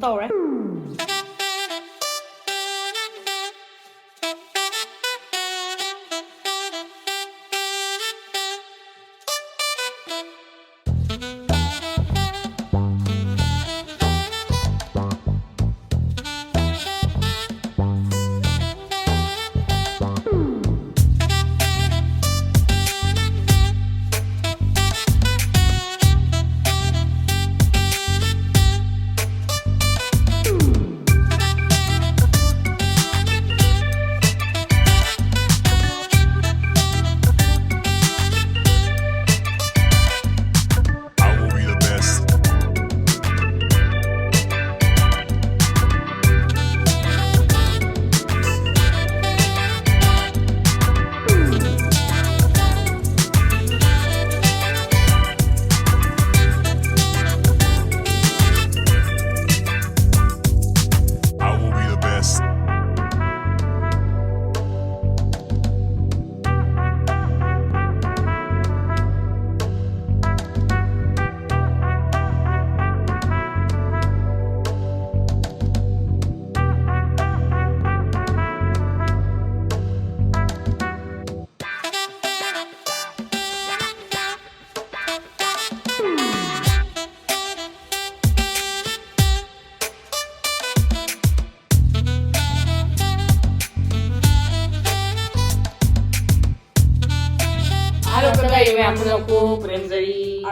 ꯇꯧꯔꯦ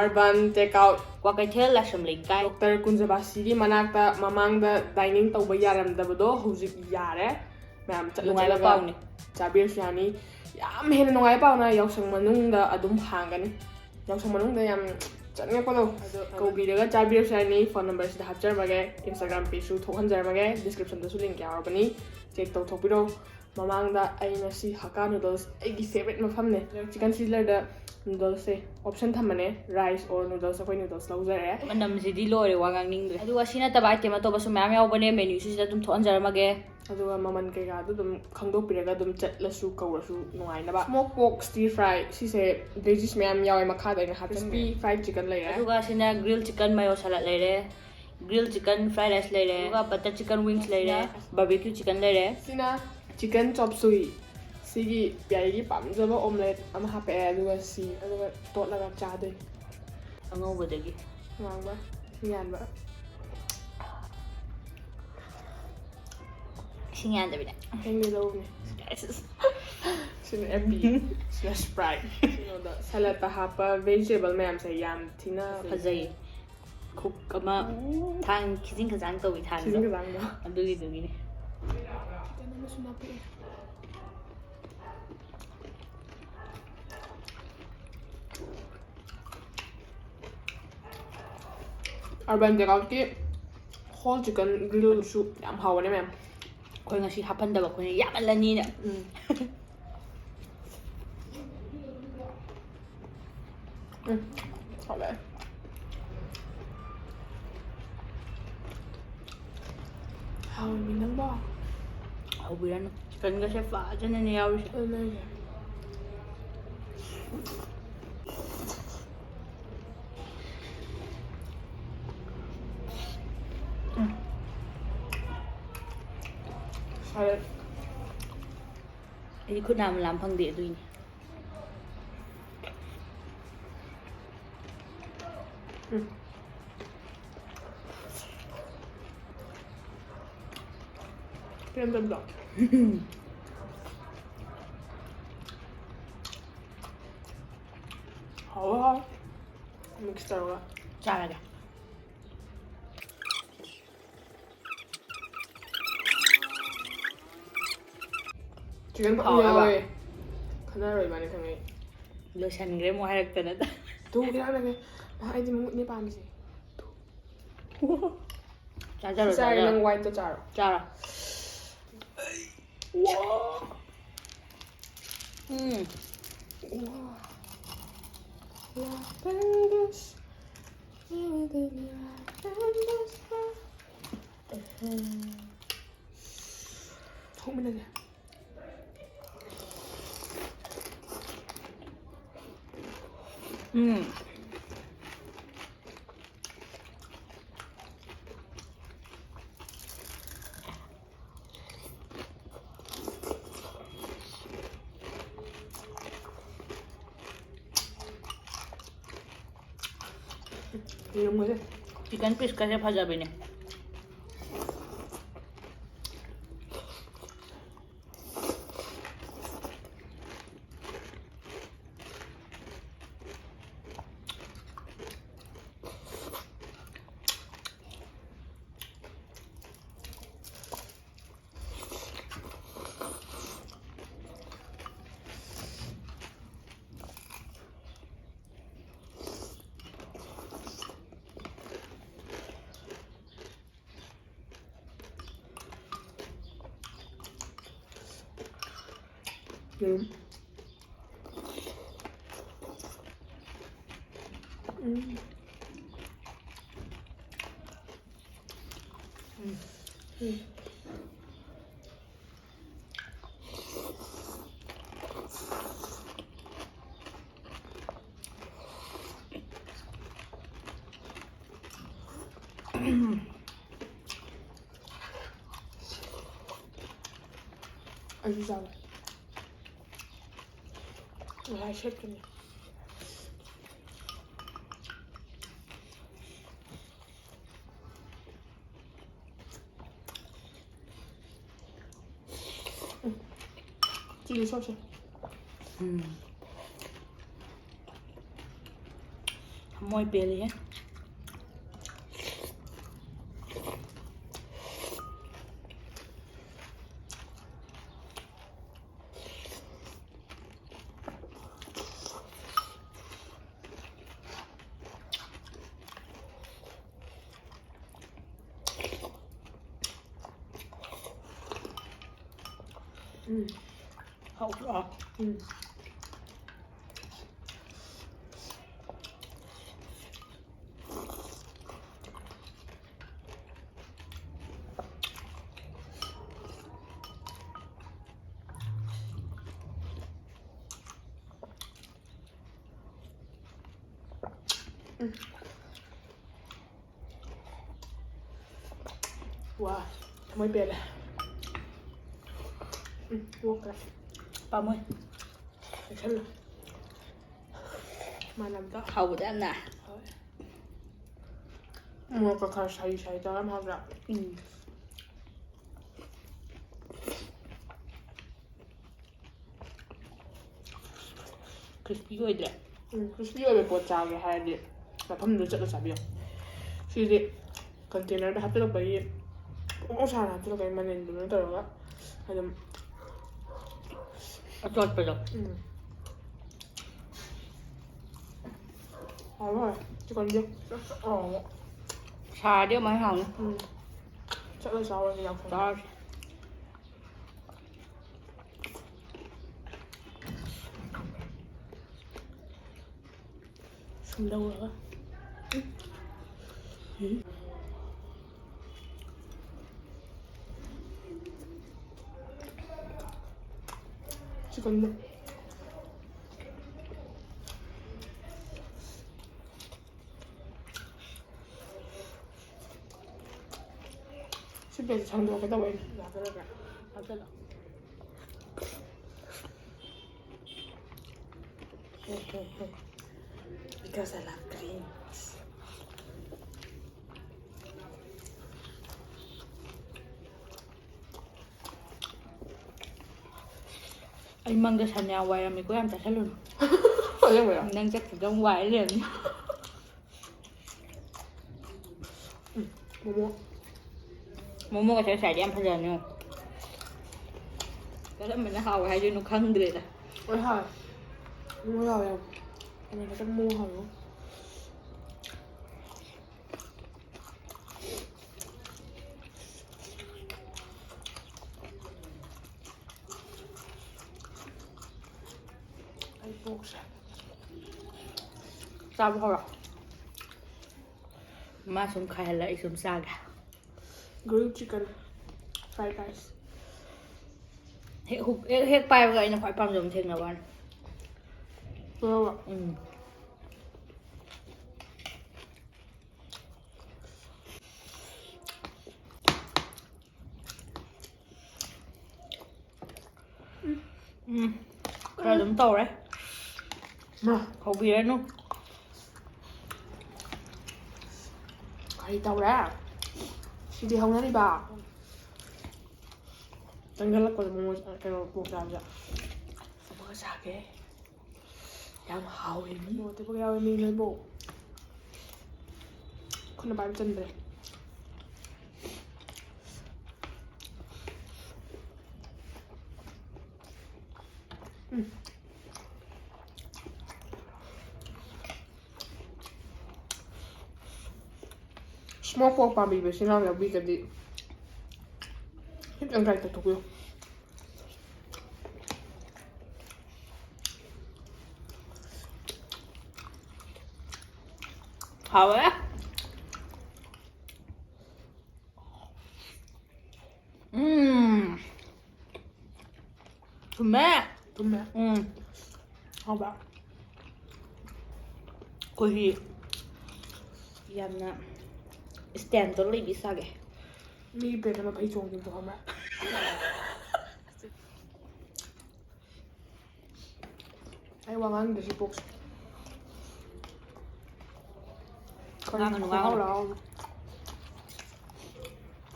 Urban Takeout Kwakaithel Lasham Lekai Dr. Kunjabasigi Manakta Mamangda Dining Tauba Yaramdabado Hujik Yare Ma'am Nungai Chabir Shani Yam Hen Nungai Pauna Yausang Manunda Adum Hangani Yausang Manunda Yam Chanapolo Kobidaga Chabir Shani phone numbers the Hapjar Mage Instagram page to Hanjar Mage description the link Yarabani check to Topiro Mamangda Ainasi Hakka noodles Eggy favorite Mafamne chicken sizzler the noodles option thamane rice or noodles akoi noodles laujare manam sidi lore wagang ningre adu asina tabai tema to basu myam yaubane menu si dum thonjar mage adu maman ke ga dum khangdok piraga dum chatlasu kawrasu nuai na ba smoke pork stir fry si se veggies myam yawe makha da ha crispy fried chicken lai adu ga sina grilled chicken mayo salad lai re grilled chicken fried rice lai re ga butter chicken wings lai re barbecue chicken lai re sina chicken chopsuey Sigi Piagi Pamjaba omelette, I'm happy to see. I don't like a chade. I'm over the gig. Mamba, Yanba. Sing and the Hang it over me. She's an MP. She's Sprite. You know, the salad, the hapa, vegetable, ma'am, say yam, tina, Fazay. Cook a tang, kissing Kazanto with hands. I'm doing it. Urban Takeout ki whole chicken grilled soup yam hawane ma'am. Koi ngasi hapan da ba koi yamalani na. Hale. How minang ba? How biran chicken ga chef fa jan ne yaw shi. Salad. Ini khut nam lam phang de tu ni. Random dog. How mixed hoga. Chalaga. Chicken yawe. Kana roi mani khangai. Lo san gre mo harak tana ta. Tu kira lagi. Ai di mut ni pam si. Cha ro. Sa nang white to charo. Chara. Wow. Wow. Lavenders. Không bên này nè. 이런 치킨 피스까지 파자비네. 아주 잘해. 와, 셰프네. 찌개 소스. Muy peli, ¿eh? Hậu rõ. Wow, mới bệt này. Luộc lại. 30. Để xem nào. Mà làm đó. Hậu đã nè. Mua có khá xay cho lắm không ạ? Crispy 어이드래. crispy 뽀짝하게 해야 돼. 나 텀도 ጨ도 잡이요. 시리 컨테이너를 합쳐서 거의 옹살 합쳐서 거의 많이 눈을 들어가. 하여튼 어쩌 빼줘. rồi, chứ còn gì? Xà đeo máy hồng. Chắc là sau rồi nhọc Đó. Xong đâu rồi? Chứ còn gì? 집에서 장도 먹겠다 왜? 나 그러게. 맞아. Because I love greens. Anh mang cái sàn nhà hoài là mình có em trả hết luôn. Ở đây Mình đang chắc phải trong hoài liền. Momo có sẽ đi ăn bây giờ nữa. Cái đó mình đã học hay chứ nó không được. Ôi hả? Mua rồi không? Mình có chắc mua hả luôn? Ai buộc sao? Sao không rồi? Má xuống khai lại xuống xa cả. Grilled chicken, fried rice. Hết bay vậy nó phải bằng dùng thêm nào bạn? Đúng không ạ? Rồi đúng tàu đấy. Mà Khẩu vị đấy luôn. ꯀꯩ ꯇꯧꯔꯦ ꯁꯤꯗꯤ ꯍꯧꯅꯔꯤꯕ ꯆꯪꯁꯤꯜꯂꯛꯄꯗ ꯃꯣꯃꯣ ꯀꯩꯅꯣ ꯄꯣꯛ ꯆꯥꯕꯁꯦ ꯑꯃꯒ ꯆꯥꯒꯦ ꯌꯥꯝ ꯍꯥꯎꯋꯦ ꯃꯤ ꯑꯇꯣꯞꯄꯒ ꯌꯥꯎꯋꯦ ꯃꯤ ꯅꯣꯏꯕꯨ ꯈꯨꯠꯅ ꯄꯥꯏꯕ ꯆꯟꯗ꯭ꯔꯦ 스모크 ꯄꯣꯛ ꯄꯥꯝꯕꯤꯕꯁꯤꯡ ꯌꯥꯎꯕꯤꯔꯗꯤ ꯈꯤꯇꯪ ꯇ꯭ꯔꯥꯏ ꯇꯧꯊꯣꯛꯄꯤꯌꯨ 하왜? 좋네. 좋네. 봐봐. 거기 ꯌꯥꯝꯅ ꯁ꯭ꯇꯦꯟꯗꯔꯗ ꯂꯩꯕꯤ ꯁꯥꯒꯦ. ꯃꯤ ꯕ꯭ꯔꯦꯛ ꯑꯃ ꯐꯩ ꯆꯣꯡꯈꯤꯕꯗꯣ ꯈꯪꯕ꯭ꯔꯥ? ꯑꯩ ꯋꯥ ꯉꯥꯡꯗ꯭ꯔꯦ ꯁꯤ ꯄꯣꯛꯁꯦ. ꯉꯥꯡꯒꯅꯨ ꯉꯥꯡꯒꯅꯨ.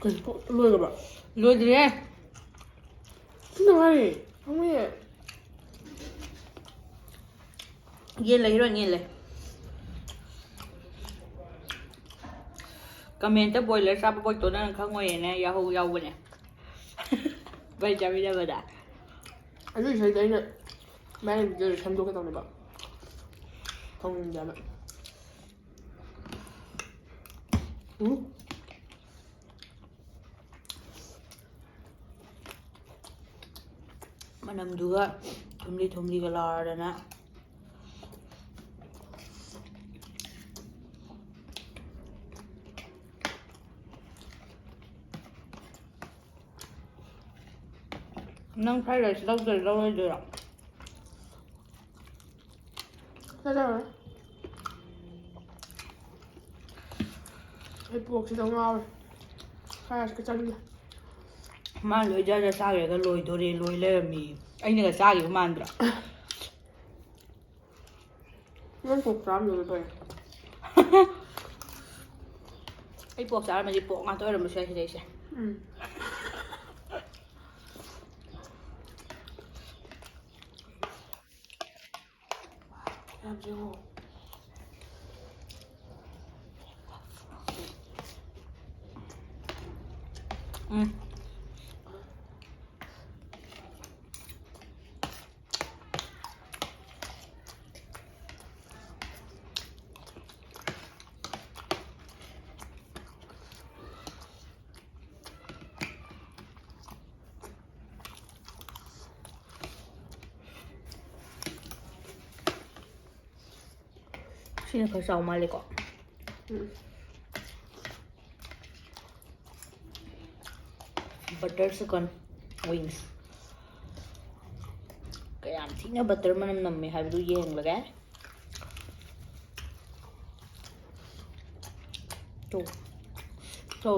ꯀꯩ ꯄꯣꯛ ꯂꯣꯏꯒ꯭ꯔꯕ? ꯂꯣꯏꯗ꯭ꯔꯤꯌꯦ. ꯁꯤꯅ ꯉꯥꯏꯔꯤ. ꯈꯪꯉꯨꯌꯦ. ꯌꯦꯟ ꯂꯩ ꯍꯤꯔꯣꯏꯟ ꯌꯦꯟ ꯂꯩ. ꯀꯃꯦꯟꯇ ꯕꯣꯏꯂꯔ ꯆꯥꯕ ꯄꯣꯠꯇꯣ ꯅꯪ ꯈꯪꯉꯣꯏꯌꯦꯅꯦ ꯌꯥꯎꯕꯅꯦ. ꯕꯥꯏ ꯆꯥꯃꯤꯟꯅꯕꯗ. ꯑꯗꯨ ꯏꯁꯩꯗꯣ ꯑꯩꯅ ꯃꯥꯏ ꯚꯤꯗꯤꯑꯣꯗꯣ ꯁꯦꯝꯗꯣꯛꯀꯦ ꯇꯧꯅꯦꯕ. ꯊꯧꯅꯤꯡꯗꯦꯕ. ꯃꯅꯝꯗꯨꯒ ꯊꯨꯝꯂꯤꯒ ꯂꯥꯎꯔꯗꯅ. ꯅꯪ ꯐ꯭ꯔꯥꯏ ꯔꯥꯏꯁ ꯂꯧꯔꯣꯏꯗꯣꯏꯔꯣ? ꯆꯥꯔꯣꯏ. ꯑꯩ ꯄꯣꯛꯁꯤꯗ ꯉꯥꯎꯔꯦ. ꯐ꯭ꯔꯥꯏ ꯔꯥꯏꯁꯀ ꯆꯥꯅꯤꯡꯉꯦ. ꯃꯥ ꯂꯣꯏꯖꯔ ꯆꯥꯈ꯭ꯔꯒ ꯂꯣꯏꯗꯣꯔꯦ ꯂꯣꯏ ꯂꯩꯔꯝꯃꯤ. ꯑꯩꯅꯒ ꯆꯥꯈꯤꯕ ꯃꯥꯟꯗ꯭ꯔꯣ? ꯅꯪ ꯄꯣꯛ ꯆꯥꯔꯝꯗꯕ ꯐꯩ. ꯑꯩ ꯄꯣꯛ ꯆꯥꯔꯝꯃꯗꯤ ꯄꯣꯛ ꯉꯥꯛꯇ ꯑꯣꯏꯔꯝꯕꯁꯨ ꯌꯥꯏ ꯁꯤꯗꯩꯁꯦ. ꯌꯥꯝ ꯌꯦꯡꯉꯣ. Sino ka sa umali ko? Butter chicken wings. Kaya tingnan butter man namin halu yang lagay. To.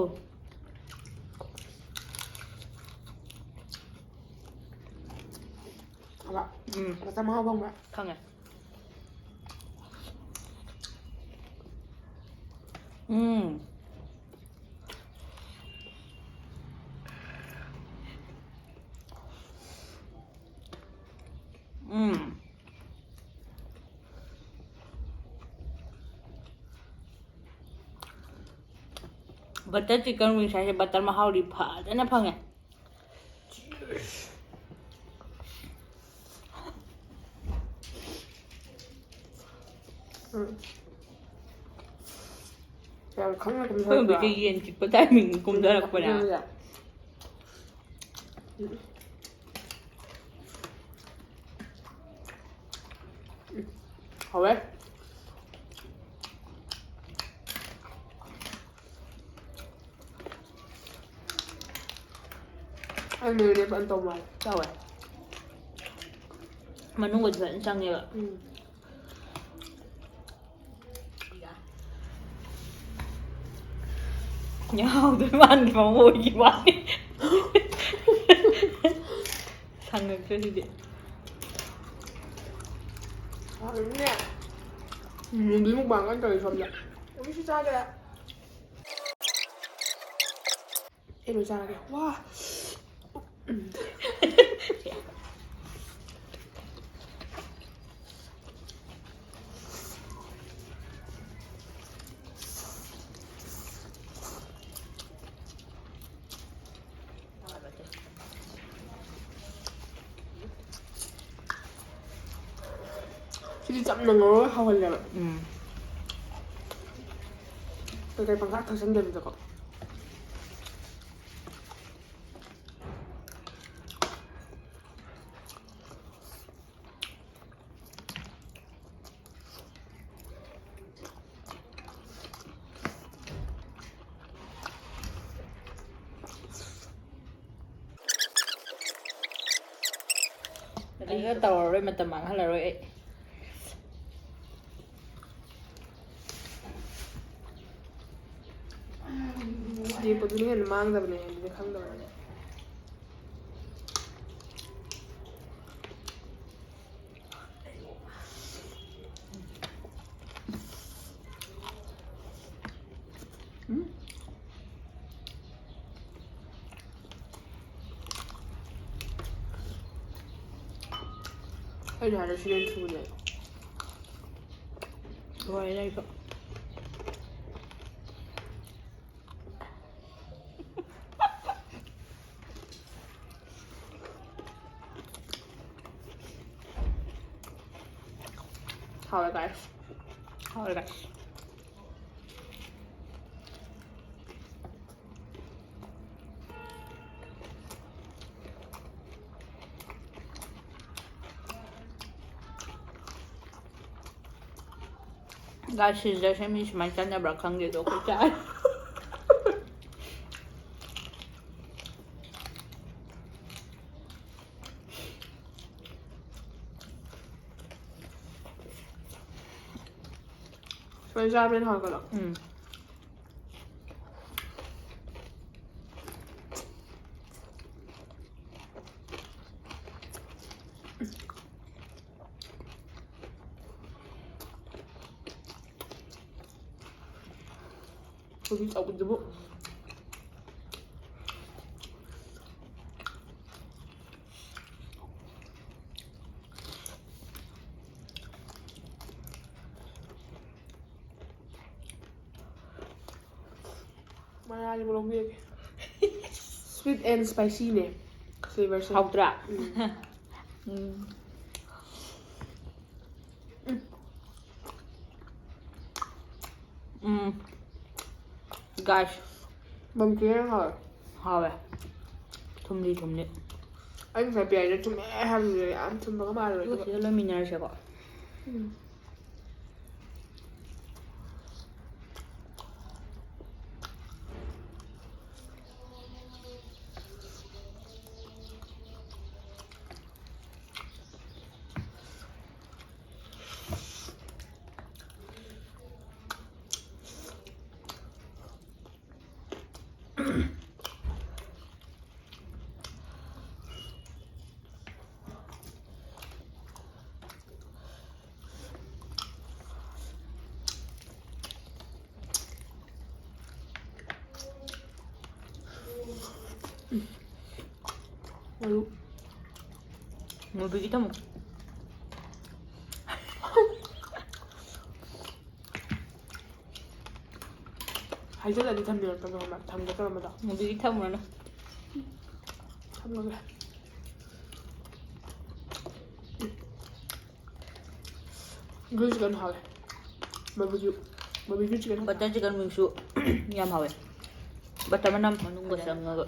Apa? Rasa mahal bang mbak? Kang ya. Butter chicken wings hay butter mahal di pa. Ano pang ya? 야, 카메라 좀 그럼 살까? 이제 얘는 집어 타이밍 곰달았구나. 아 왜? Anh mì đi ăn tôm mày. Sao vậy? Mà nó quỳnh vẫn sang như vậy. nhau tôi ăn thì mà ngồi gì vậy? Sang được chưa đi điện? 아, 좋네. Meitei Mukbang kan dari suaminya. Ini sih saja. ꯑꯩ ꯆꯥꯔꯒꯦ ꯋꯥ ꯁꯤꯗꯤ ꯆꯝꯅ ꯉꯧꯔꯒ ꯍꯥꯎꯍꯜꯂꯦꯕ ꯀꯩꯀꯩ ꯄꯪꯊꯥꯛ ꯊꯛꯆꯟꯗꯕꯤꯗꯀꯣ ꯑꯩꯒ ꯇꯧꯔꯔꯣꯏ ꯃꯇꯝ ꯃꯥꯡꯍꯜꯂꯔꯣꯏ ꯑꯩ ꯌꯦꯛꯄꯗꯨꯅ ꯍꯦꯟꯅ ꯃꯥꯡꯗꯕꯅꯦ ꯑꯗꯨꯗꯤ ꯈꯪꯗꯕꯅꯦ ꯑꯩꯅ ꯍꯥꯏꯔ ꯁꯤꯔꯦꯟ ꯊꯨꯕꯅꯦ ꯍꯣꯏ ꯂꯩꯕ Howard guys. ꯍꯣꯏ guys guys ꯁꯤꯁꯦ ꯃꯤ ꯁꯨꯃꯥꯏꯅ ꯆꯥꯟꯅꯕ꯭ꯔꯥ ꯈꯪꯗꯦ ꯑꯗꯣ ꯑꯩꯈꯣꯏ ꯆꯥꯏ Smells ramen har kolla. Ôi cháu cũng bụng. Mà đi một lồng bia kìa. Sweet and spicy nè. Flavor học ra guys Mầm kia hả? 하왜 tum리 Anh phải bẻ cho chúng mẹ ham rồi ăn chung với các bạn rồi. 이거 진짜 러미나를 셔봐 뭐 비기다 뭐 Hay rất là đi thăm đường tao rồi mà thăm cái tao mà đó. 뭐 비기다 뭐는 Thăm nó kìa. Grilled chicken hả? Barbecue chicken. 버터 치킨 밍수 ꯌꯥꯝ ꯍꯥꯎꯋꯦ 버터 ꯃꯅꯝ ꯃꯅꯨꯡꯗ ꯆꯪꯉꯒ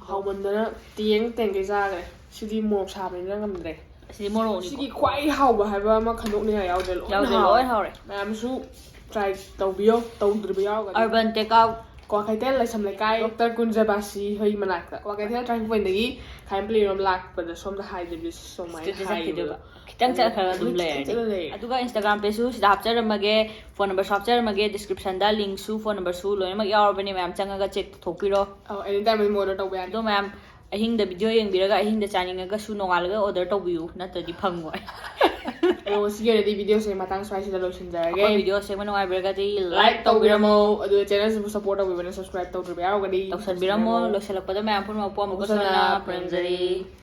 ꯍꯥꯎꯃꯟꯗꯅ ꯇꯦꯡ ꯇꯦꯡꯒꯩ ꯆꯥꯈ꯭ꯔꯦ. ꯁꯤꯗꯤ ꯃꯣꯔꯣꯛ ꯁꯥꯕꯅꯤꯅ ꯉꯝꯗ꯭ꯔꯦ. ꯑꯁꯤꯗꯤ ꯃꯣꯔꯣꯛꯅꯤꯀꯣ ꯁꯤꯒꯤ ꯈ꯭ꯋꯥꯏ ꯍꯥꯎꯕ ꯍꯥꯏꯕ ꯑꯃ ꯈꯟꯗꯣꯛꯅꯤꯡꯉꯥꯏ ꯌꯥꯎꯗ꯭ꯔꯦ. ꯂꯣꯏ ꯍꯥꯎꯔꯦ ꯃꯌꯥꯝꯁꯨ ꯇ꯭ꯔꯥꯏ ꯇꯧꯕꯤꯌꯣ. ꯇꯧꯗ꯭ꯔꯤꯕ ꯌꯥꯎꯔꯒꯗꯤ urban takeout ꯀ꯭ꯋꯥꯀꯩꯊꯦꯜ ꯂꯥꯏꯁꯝ ꯂꯩꯀꯥꯏ ꯗꯣꯛꯇꯔ ꯀꯨꯟꯖꯕꯥꯁꯤ ꯍꯣꯏ ꯃꯅꯥꯛꯇ ꯀ꯭ꯋꯥꯀꯩꯊꯦꯜ ꯇ꯭ꯔꯥꯐꯤꯛ ꯄꯣꯏꯟꯠꯗꯒꯤ ꯈꯥꯏꯝ ꯄ꯭ꯂꯦꯔꯣꯝ ꯂꯥꯛꯄꯗ ꯁꯣꯝꯗ ꯍꯥꯏꯗꯕꯤ ꯁꯨꯃꯥꯏꯅ ꯍꯥꯏꯕ ꯈꯤꯇꯪ ꯆꯠꯈ꯭ꯔꯒ ꯑꯗꯨꯝ ꯂꯩꯔꯅꯤ ꯑꯗꯨꯒ ꯏꯟꯁꯇꯥꯒ꯭ꯔꯥꯝ ꯄꯦꯖꯁꯨ ꯁꯤꯗ ꯍꯥꯞꯆꯔꯝꯃꯒꯦ ꯐꯣꯟ ꯅꯝꯕꯔꯁꯨ ꯍꯥꯞꯆꯔꯝꯃꯒꯦ ꯗꯤꯁꯀ꯭ꯔꯤꯞꯁꯟꯗ ꯂꯤꯡꯛꯁꯨ ꯐꯣꯟ ꯅꯝꯕꯔꯁꯨ ꯂꯣꯏꯅꯃꯛ ꯌꯥꯎꯔꯕꯅꯤ ꯃꯌꯥꯝ ꯆꯪꯉꯒ ꯆꯦꯛ ꯇꯧꯊꯣꯛꯄꯤꯔꯣ ꯑꯦꯅꯤ ꯇꯥꯏꯝ ꯑꯗꯨꯝ ꯑꯣꯔꯗꯔ ꯇꯧꯕ ꯌꯥꯅꯤ ꯑꯗꯣ ꯃꯌꯥꯝ ꯑꯍꯤꯡꯗ ꯚꯤꯗꯤꯑꯣ ꯌꯦꯡꯕꯤꯔꯒ ꯑꯍꯤꯡꯗ ꯆꯥꯅꯤꯡꯉꯒꯁꯨ ꯅꯣꯡꯉꯥꯜꯂꯒ ꯑꯣꯔꯗꯔ ꯇꯧꯕꯤꯌꯨ ꯅꯠꯇ꯭ꯔꯗꯤ ꯐꯪꯉꯣꯏ ꯑꯗꯣ ꯉꯁꯤꯒꯤ ꯑꯣꯏꯅꯗꯤ ꯚꯤꯗꯤꯑꯣꯁꯦ ꯃꯇꯥꯡ ꯁ꯭ꯋꯥꯏꯁꯤꯗ ꯂꯣꯏꯁꯤꯟꯖꯔꯒꯦ ꯑꯩꯈꯣꯏ ꯚꯤꯗꯤꯑꯣ ꯁꯦꯝꯕ ꯅꯨꯡꯉꯥꯏꯕꯤꯔꯒꯗꯤ ꯂꯥꯏꯛ ꯇꯧꯕꯤꯔꯝꯃꯣ ꯑꯗꯨꯒ ꯆꯦꯅꯦꯜꯁꯤꯕꯨ ꯁꯞꯄꯣꯔꯠ ꯇꯧꯕꯤꯕꯅ ꯁꯕꯁꯀ꯭ꯔꯥꯏꯕ ꯇꯧꯗ꯭ꯔꯤꯕ ꯌꯥꯎꯔꯒꯗꯤ ꯇꯧꯁꯟꯕꯤꯔꯝꯃꯣ ꯂꯣꯏꯁꯤꯜꯂꯛꯄꯗ ꯃꯌꯥꯝ ꯄꯨꯝꯅꯃꯛꯄꯨ ꯑꯃꯨꯛꯀ ꯍꯟꯅ ꯄꯨꯔꯝꯖꯔꯤ